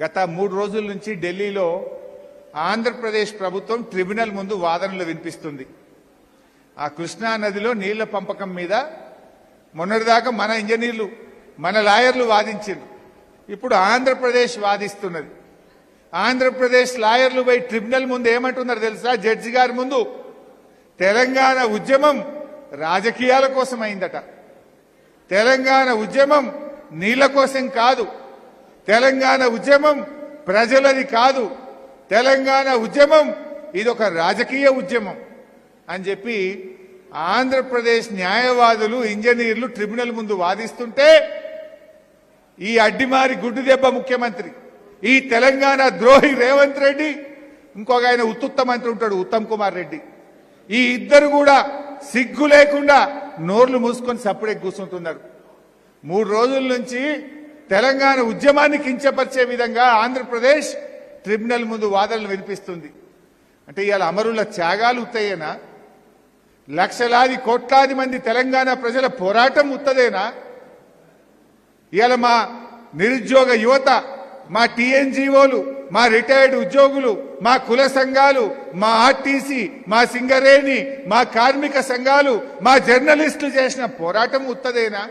గత 3 రోజుల నుంచి ఢిల్లీలో ఆంధ్రప్రదేశ్ ప్రభుత్వం ట్రిబ్యునల్ ముందు వాదనలు వినిపిస్తుంది. ఆ కృష్ణా నదిలో నీళ్ల పంపకం మీద మొన్నటిదాకా మన ఇంజనీర్లు మన లాయర్లు వాదించారు. ఇప్పుడు ఆంధ్రప్రదేశ్ వాదిస్తున్నది. ఆంధ్రప్రదేశ్ లాయర్లు పోయి ట్రిబ్యునల్ ముందు ఏమంటున్నారు తెలుసా? జడ్జి గారి ముందు తెలంగాణ ఉద్యమం రాజకీయాల కోసం అయిందట. తెలంగాణ ఉద్యమం నీళ్ల కోసం కాదు. తెలంగాణ ఉద్యమం ప్రజలది కాదు. తెలంగాణ ఉద్యమం ఇదొక రాజకీయ ఉద్యమం అని చెప్పి ఆంధ్రప్రదేశ్ న్యాయవాదులు ఇంజనీర్లు ట్రిబ్యునల్ ముందు వాదిస్తుంటే ఈ అడ్డిమారి గుడ్డు దెబ్బ ముఖ్యమంత్రి, ఈ తెలంగాణ ద్రోహి రేవంత్ రెడ్డి, ఇంకొక ఆయన ఉత్తుత్త మంత్రి ఉంటాడు ఉత్తమ్ కుమార్ రెడ్డి, ఈ ఇద్దరు కూడా సిగ్గు లేకుండా నోర్లు మూసుకొని సప్పుడే కూర్చుంటున్నారు. 3 రోజుల నుంచి తెలంగాణ ఉద్యమాన్ని కించపరిచే విధంగా ఆంధ్రప్రదేశ్ ట్రిబ్యునల్ ముందు వాదనలు వినిపిస్తుంది. అంటే ఇవాళ అమరుల త్యాగాలు ఉత్తయేనా? లక్షలాది కోట్లాది మంది తెలంగాణ ప్రజల పోరాటం ఉత్తదేనా? ఇవాళ మా నిరుద్యోగ యువత, మా టీఎన్జీఓలు, మా రిటైర్డ్ ఉద్యోగులు, మా కుల సంఘాలు, మా ఆర్టీసీ, మా సింగరేణి, మా కార్మిక సంఘాలు, మా జర్నలిస్టులు చేసిన పోరాటం ఉత్తదేనా?